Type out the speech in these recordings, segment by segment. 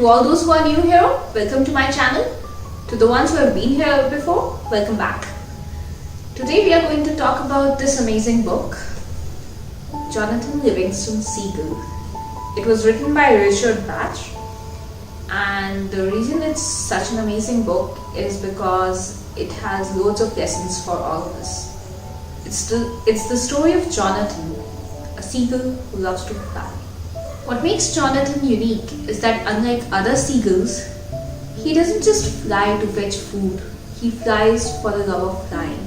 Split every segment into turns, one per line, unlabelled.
To all those who are new here, welcome to my channel. To the ones who have been here before, welcome back. Today we are going to talk about this amazing book, Jonathan Livingston Seagull. It was written by Richard Bach, and the reason it's such an amazing book is because it has loads of lessons for all of us. It's the story of Jonathan, a seagull who loves to fly. What makes Jonathan unique is that unlike other seagulls, he doesn't just fly to fetch food, he flies for the love of flying.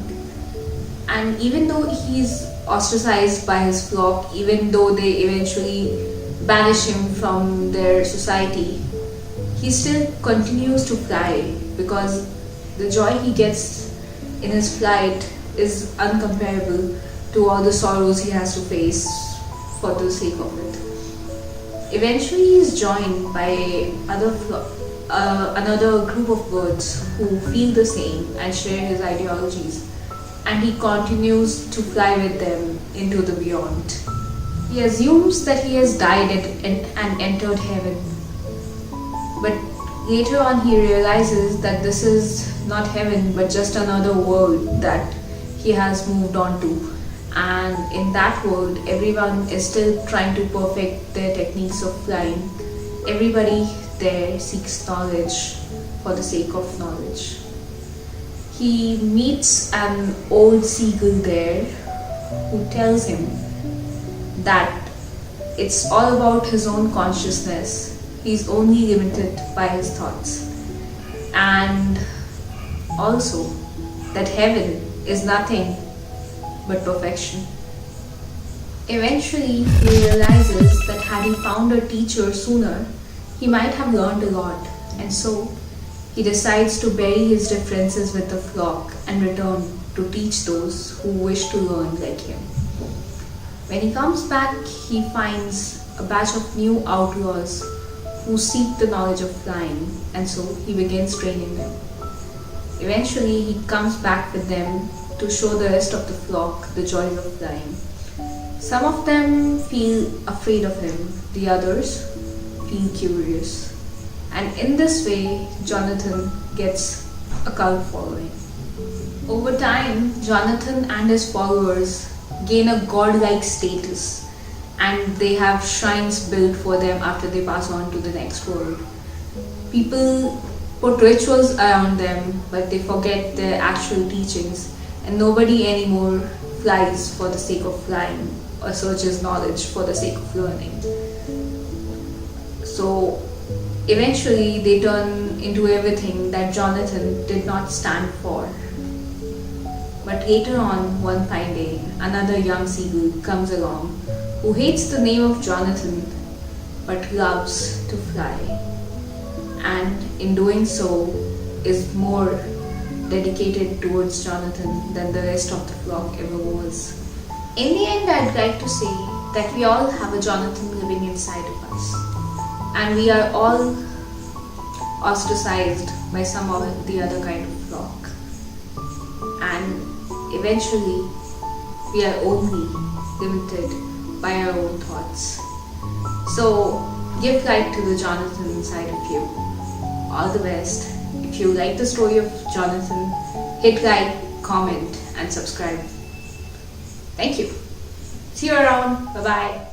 And even though he's ostracized by his flock, even though they eventually banish him from their society, he still continues to fly because the joy he gets in his flight is uncomparable to all the sorrows he has to face for the sake of it. Eventually he is joined by another group of birds who feel the same and share his ideologies, and he continues to fly with them into the beyond. He assumes that he has died and entered heaven, but later on he realizes that this is not heaven but just another world that he has moved on to. And in that world, everyone is still trying to perfect their techniques of flying. Everybody there seeks knowledge for the sake of knowledge. He meets an old seagull there who tells him that it's all about his own consciousness. He's only limited by his thoughts. And also that heaven is nothing but perfection. Eventually, he realizes that had he found a teacher sooner, he might have learned a lot, and so he decides to bury his differences with the flock and return to teach those who wish to learn like him. When he comes back, he finds a batch of new outlaws who seek the knowledge of flying, and so he begins training them. Eventually, he comes back with them to show the rest of the flock the joys of flying. Some of them feel afraid of him, the others feel curious. And in this way, Jonathan gets a cult following. Over time, Jonathan and his followers gain a godlike status, and they have shrines built for them after they pass on to the next world. People put rituals around them, but they forget their actual teachings, and nobody anymore flies for the sake of flying or searches knowledge for the sake of learning. So eventually they turn into everything that Jonathan did not stand for. But later on, one fine day, another young seagull comes along who hates the name of Jonathan but loves to fly, and in doing so is more dedicated towards Jonathan than the rest of the flock ever was. In the end, I'd like to say that we all have a Jonathan living inside of us, and we are all ostracized by some of the other kind of flock, and eventually we are only limited by our own thoughts. So give light to the Jonathan inside of you. All the best. If you like the story of Jonathan, hit like, comment and subscribe. Thank you. See you around. Bye bye.